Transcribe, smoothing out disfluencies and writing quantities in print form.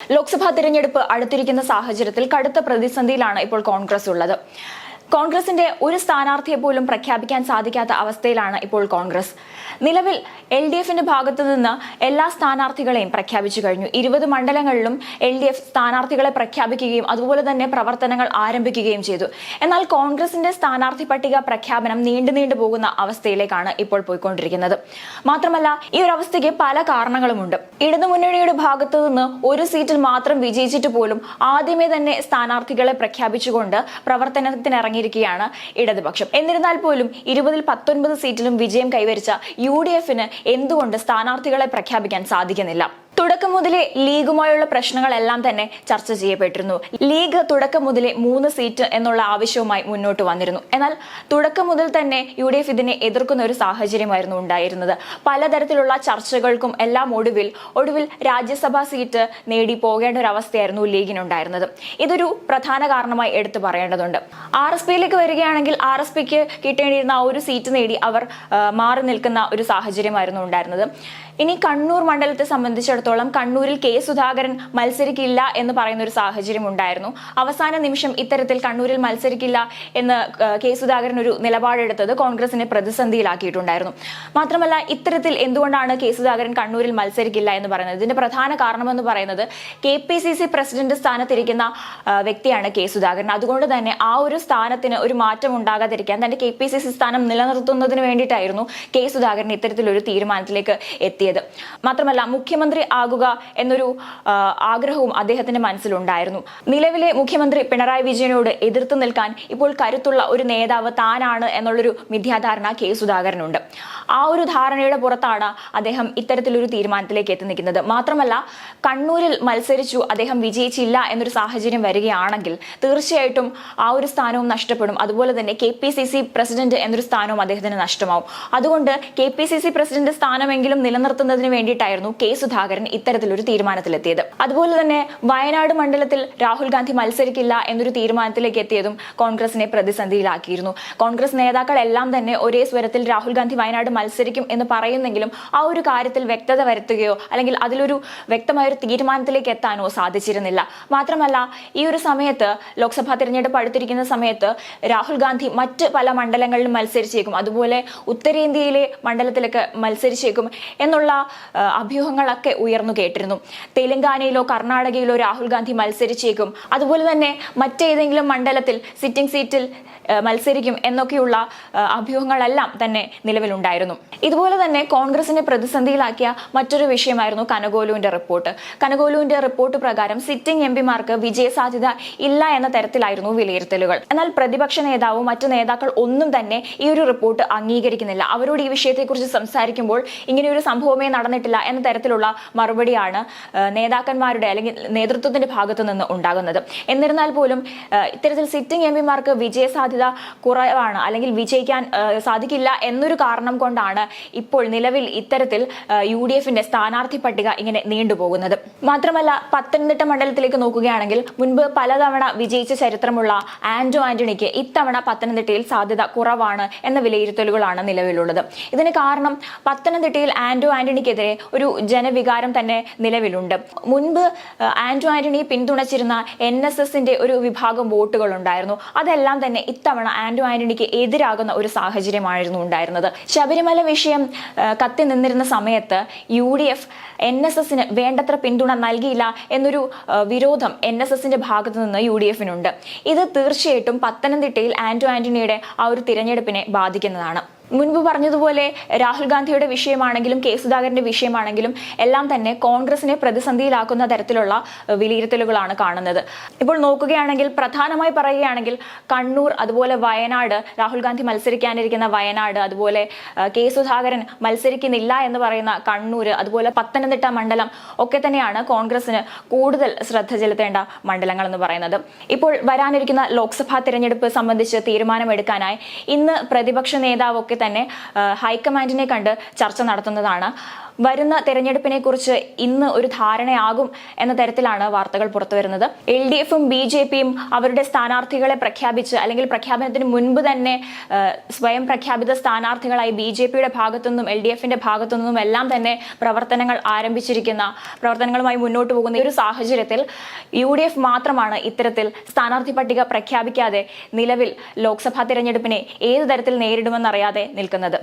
ലോക്സഭാ തിരഞ്ഞെടുപ്പ് അടുത്തിരിക്കുന്ന സാഹചര്യത്തിൽ കടുത്ത പ്രതിസന്ധിയിലാണ് ഇപ്പോൾ കോൺഗ്രസ് ഉള്ളത്. കോൺഗ്രസിന്റെ ഒരു സ്ഥാനാർത്ഥിയെ പോലും പ്രഖ്യാപിക്കാൻ സാധിക്കാത്ത അവസ്ഥയിലാണ് ഇപ്പോൾ കോൺഗ്രസ്. നിലവിൽ LDFന്റെ ഭാഗത്തു നിന്ന് എല്ലാ സ്ഥാനാർത്ഥികളെയും പ്രഖ്യാപിച്ചു കഴിഞ്ഞു. 20 മണ്ഡലങ്ങളിലും LDF സ്ഥാനാർത്ഥികളെ പ്രഖ്യാപിക്കുകയും അതുപോലെ തന്നെ പ്രവർത്തനങ്ങൾ ആരംഭിക്കുകയും ചെയ്തു. എന്നാൽ കോൺഗ്രസിന്റെ സ്ഥാനാർത്ഥി പട്ടിക പ്രഖ്യാപനം നീണ്ടു പോകുന്ന അവസ്ഥയിലേക്കാണ് ഇപ്പോൾ പോയിക്കൊണ്ടിരിക്കുന്നത്. മാത്രമല്ല, ഈ ഒരു അവസ്ഥയ്ക്ക് പല കാരണങ്ങളുമുണ്ട്. ഇടതുമുന്നണിയുടെ ഭാഗത്തു നിന്ന് ഒരു സീറ്റിൽ മാത്രം വിജയിച്ചിട്ട് പോലും ആദ്യമേ തന്നെ സ്ഥാനാർത്ഥികളെ പ്രഖ്യാപിച്ചുകൊണ്ട് പ്രവർത്തനത്തിനിറങ്ങി ഇടതുപക്ഷം. എന്നിരുന്നാൽ പോലും 20-ൽ 19 സീറ്റിലും വിജയം കൈവരിച്ച UDFന് എന്തുകൊണ്ട് സ്ഥാനാർത്ഥികളെ പ്രഖ്യാപിക്കാൻ സാധിക്കുന്നില്ല? തുടക്കം മുതലേ ലീഗുമായുള്ള പ്രശ്നങ്ങളെല്ലാം തന്നെ ചർച്ച ചെയ്യപ്പെട്ടിരുന്നു. ലീഗ് തുടക്കം മുതലേ 3 സീറ്റ് എന്നുള്ള ആവശ്യവുമായി മുന്നോട്ട് വന്നിരുന്നു. എന്നാൽ തുടക്കം മുതൽ തന്നെ UDF ഇതിനെ എതിർക്കുന്ന ഒരു സാഹചര്യമായിരുന്നു ഉണ്ടായിരുന്നത്. പലതരത്തിലുള്ള ചർച്ചകൾക്കും എല്ലാം ഒടുവിൽ രാജ്യസഭാ സീറ്റ് നേടി പോകേണ്ട ഒരു അവസ്ഥയായിരുന്നു ലീഗിനുണ്ടായിരുന്നത്. ഇതൊരു പ്രധാന കാരണമായി എടുത്തു പറയേണ്ടതുണ്ട്. RSPയിലേക്ക് വരികയാണെങ്കിൽ RSPക്ക് കിട്ടേണ്ടിയിരുന്ന ആ ഒരു സീറ്റ് നേടി അവർ മാറി നിൽക്കുന്ന ഒരു സാഹചര്യമായിരുന്നു ഉണ്ടായിരുന്നത്. ഇനി കണ്ണൂർ മണ്ഡലത്തെ സംബന്ധിച്ചിടത്തോളം കണ്ണൂരിൽ K സുധാകരൻ മത്സരിക്കില്ല എന്ന് പറയുന്ന ഒരു സാഹചര്യം ഉണ്ടായിരുന്നു. അവസാന നിമിഷം ഇത്തരത്തിൽ കണ്ണൂരിൽ മത്സരിക്കില്ല എന്ന് K സുധാകരൻ ഒരു നിലപാടെടുത്തത് കോൺഗ്രസിനെ പ്രതിസന്ധിയിലാക്കിയിട്ടുണ്ടായിരുന്നു. മാത്രമല്ല, ഇത്തരത്തിൽ എന്തുകൊണ്ടാണ് K സുധാകരൻ കണ്ണൂരിൽ മത്സരിക്കില്ല എന്ന് പറയുന്നത്? ഇതിന്റെ പ്രധാന കാരണമെന്ന് പറയുന്നത് KPCC പ്രസിഡന്റ് സ്ഥാനത്തിരിക്കുന്ന വ്യക്തിയാണ് K സുധാകരൻ. അതുകൊണ്ട് തന്നെ ആ ഒരു സ്ഥാനത്തിന് ഒരു മാറ്റം ഉണ്ടാകാതിരിക്കാൻ തന്റെ KPCC സ്ഥാനം നിലനിർത്തുന്നതിന് വേണ്ടിയിട്ടായിരുന്നു K സുധാകരൻ ഇത്തരത്തിലൊരു തീരുമാനത്തിലേക്ക് എത്തിയത്. മാത്രമല്ല, മുഖ്യമന്ത്രി ആകുക എന്നൊരു ആഗ്രഹവും അദ്ദേഹത്തിന്റെ മനസ്സിലുണ്ടായിരുന്നു. നിലവിലെ മുഖ്യമന്ത്രി പിണറായി വിജയനോട് എതിർത്ത് നിൽക്കാൻ ഇപ്പോൾ കരുത്തുള്ള ഒരു നേതാവ് താനാണ് എന്നുള്ളൊരു മിഥ്യാധാരണ K സുധാകരനുണ്ട്. ആ ഒരു ധാരണയുടെ പുറത്താണ് അദ്ദേഹം ഇത്തരത്തിലൊരു തീരുമാനത്തിലേക്ക് എത്തി നിൽക്കുന്നത്. മാത്രമല്ല, കണ്ണൂരിൽ മത്സരിച്ചു അദ്ദേഹം വിജയിച്ചില്ല എന്നൊരു സാഹചര്യം വരികയാണെങ്കിൽ തീർച്ചയായിട്ടും ആ ഒരു സ്ഥാനവും നഷ്ടപ്പെടും. അതുപോലെ തന്നെ KPCC പ്രസിഡന്റ് എന്നൊരു സ്ഥാനവും അദ്ദേഹത്തിന് നഷ്ടമാവും. അതുകൊണ്ട് KPCC പ്രസിഡന്റ് സ്ഥാനമെങ്കിലും നിലനിർത്തുന്നതിന് വേണ്ടിയിട്ടായിരുന്നു K സുധാകരൻ ഇത്തരത്തിലൊരു തീരുമാനത്തിലെത്തിയത്. അതുപോലെ തന്നെ വയനാട് മണ്ഡലത്തിൽ രാഹുൽ ഗാന്ധി മത്സരിക്കില്ല എന്നൊരു തീരുമാനത്തിലേക്ക് എത്തിയതും കോൺഗ്രസിനെ പ്രതിസന്ധിയിലാക്കിയിരുന്നു. കോൺഗ്രസ് നേതാക്കളെല്ലാം തന്നെ ഒരേ സ്വരത്തിൽ രാഹുൽ ഗാന്ധി വയനാട് മത്സരിക്കും എന്ന് പറയുന്നെങ്കിലും ആ ഒരു കാര്യത്തിൽ വ്യക്തത വരുത്തുകയോ അല്ലെങ്കിൽ അതിലൊരു വ്യക്തമായൊരു തീരുമാനത്തിലേക്ക് എത്താനോ സാധിച്ചിരുന്നില്ല. മാത്രമല്ല, ഈ ഒരു സമയത്ത് ലോക്സഭാ തിരഞ്ഞെടുപ്പ് അടുത്തിരിക്കുന്ന സമയത്ത് രാഹുൽ ഗാന്ധി മറ്റ് പല മണ്ഡലങ്ങളിലും മത്സരിച്ചേക്കും, അതുപോലെ ഉത്തരേന്ത്യയിലെ മണ്ഡലത്തിലൊക്കെ മത്സരിച്ചേക്കും എന്നുള്ള അഭ്യൂഹങ്ങളൊക്കെ ഉയർന്നു കേട്ടിരുന്നു. തെലങ്കാനയിലോ കർണാടകയിലോ രാഹുൽ ഗാന്ധി മത്സരിച്ചേക്കും, അതുപോലെ തന്നെ മറ്റേതെങ്കിലും മണ്ഡലത്തിൽ സിറ്റിംഗ് സീറ്റിൽ മത്സരിക്കും എന്നൊക്കെയുള്ള അഭ്യൂഹങ്ങളെല്ലാം തന്നെ നിലവിലുണ്ടായിരുന്നു. ഇതുപോലെ തന്നെ കോൺഗ്രസിനെ പ്രതിസന്ധിയിലാക്കിയ മറ്റൊരു വിഷയമായിരുന്നു കനകോലുവിന്റെ റിപ്പോർട്ട്. കനകോലുവിന്റെ റിപ്പോർട്ട് പ്രകാരം സിറ്റിംഗ് MPമാർക്ക് വിജയസാധ്യത ഇല്ല എന്ന തരത്തിലായിരുന്നു വിലയിരുത്തലുകൾ. എന്നാൽ പ്രതിപക്ഷ നേതാവും മറ്റു നേതാക്കൾ ഒന്നും തന്നെ ഈ ഒരു റിപ്പോർട്ട് അംഗീകരിക്കുന്നില്ല. അവരോട് ഈ വിഷയത്തെക്കുറിച്ച് സംസാരിക്കുമ്പോൾ ഇങ്ങനെ ഒരു സംഭവമേ നടന്നിട്ടില്ല എന്ന തരത്തിലുള്ള മറുപടിയാണ് നേതാക്കന്മാരുടെ അല്ലെങ്കിൽ നേതൃത്വത്തിന്റെ ഭാഗത്തു നിന്ന് ഉണ്ടാകുന്നത്. എന്നിരുന്നാൽ പോലും ഇത്തരത്തിൽ സിറ്റിംഗ് MPമാർക്ക് വിജയസാധ്യത കുറവാണ് അല്ലെങ്കിൽ വിജയിക്കാൻ സാധിക്കില്ല എന്നൊരു കാരണം കൊണ്ടാണ് ഇപ്പോൾ നിലവിൽ ഇത്തരത്തിൽ UDFന്റെ സ്ഥാനാർത്ഥി പട്ടിക ഇങ്ങനെ നീണ്ടുപോകുന്നത്. മാത്രമല്ല, പത്തനംതിട്ട മണ്ഡലത്തിലേക്ക് നോക്കുകയാണെങ്കിൽ മുൻപ് പലതവണ വിജയിച്ച ചരിത്രമുള്ള ആന്റോ ആന്റണിക്ക് ഇത്തവണ പത്തനംതിട്ടയിൽ സാധ്യത കുറവാണ് എന്ന വിലയിരുത്തലുകളാണ് നിലവിലുള്ളത്. ഇതിന് കാരണം പത്തനംതിട്ടയിൽ ആന്റോ ആന്റണിക്കെതിരെ ഒരു ജനവികാരം തന്നെ നിലവിലുണ്ട്. മുൻപ് ആന്റോ ആന്റണിയെ പിന്തുണച്ചിരുന്ന NSSന്റെ ഒരു വിഭാഗം വോട്ടുകൾ ഉണ്ടായിരുന്നു. അതെല്ലാം തന്നെ ഇത്തവണ ആന്റോ ആന്റണിക്ക് എതിരാകുന്ന ഒരു സാഹചര്യമായിരുന്നു ഉണ്ടായിരുന്നത്. ശബരിമല വിഷയം കത്തി നിന്നിരുന്ന സമയത്ത് UDF NSSന് വേണ്ടത്ര പിന്തുണ നൽകിയില്ല എന്നൊരു വിരോധം NSSന്റെ ഭാഗത്തു നിന്ന് UDFനുണ്ട്. ഇത് തീർച്ചയായിട്ടും പത്തനംതിട്ടയിൽ ആന്റോ ആന്റണിയുടെ ആ ഒരു തിരഞ്ഞെടുപ്പിനെ ബാധിക്കുന്നതാണ്. മുൻപ് പറഞ്ഞതുപോലെ രാഹുൽ ഗാന്ധിയുടെ വിഷയമാണെങ്കിലും K സുധാകരന്റെ വിഷയമാണെങ്കിലും എല്ലാം തന്നെ കോൺഗ്രസിനെ പ്രതിസന്ധിയിലാക്കുന്ന തരത്തിലുള്ള വിലയിരുത്തലുകളാണ് കാണുന്നത്. ഇപ്പോൾ നോക്കുകയാണെങ്കിൽ പ്രധാനമായി പറയുകയാണെങ്കിൽ കണ്ണൂർ, അതുപോലെ വയനാട്, രാഹുൽ ഗാന്ധി മത്സരിക്കാനിരിക്കുന്ന വയനാട്, അതുപോലെ K സുധാകരൻ മത്സരിക്കുന്നില്ല എന്ന് പറയുന്ന കണ്ണൂർ, അതുപോലെ പത്തനംതിട്ട മണ്ഡലം ഒക്കെ തന്നെയാണ് കോൺഗ്രസിന് കൂടുതൽ ശ്രദ്ധ ചെലുത്തേണ്ട മണ്ഡലങ്ങൾ എന്ന് പറയുന്നത്. ഇപ്പോൾ വരാനിരിക്കുന്ന ലോക്സഭാ തിരഞ്ഞെടുപ്പ് സംബന്ധിച്ച് തീരുമാനമെടുക്കാനായി ഇന്ന് പ്രതിപക്ഷ നേതാവൊക്കെ തന്നെ ഹൈക്കമാൻഡിനെ കണ്ട് ചർച്ച നടത്തുന്നതാണ്. വരുന്ന തെരഞ്ഞെടുപ്പിനെ കുറിച്ച് ഇന്ന് ഒരു ധാരണയാകും എന്ന തരത്തിലാണ് വാർത്തകൾ പുറത്തുവരുന്നത്. LDFും BJPയും അവരുടെ സ്ഥാനാർത്ഥികളെ പ്രഖ്യാപിച്ച് അല്ലെങ്കിൽ പ്രഖ്യാപനത്തിന് മുൻപ് തന്നെ സ്വയം പ്രഖ്യാപിത സ്ഥാനാർത്ഥികളായി BJPയുടെ ഭാഗത്തുനിന്നും LDFിന്റെ ഭാഗത്തുനിന്നും എല്ലാം തന്നെ പ്രവർത്തനങ്ങളുമായി മുന്നോട്ട് പോകുന്ന ഒരു സാഹചര്യത്തിൽ UDF മാത്രമാണ് ഇത്തരത്തിൽ സ്ഥാനാർത്ഥി പട്ടിക പ്രഖ്യാപിക്കാതെ നിലവിൽ ലോക്സഭാ തെരഞ്ഞെടുപ്പിനെ ഏതു തരത്തിൽ നേരിടുമെന്നറിയാതെ നിൽക്കുന്നത്.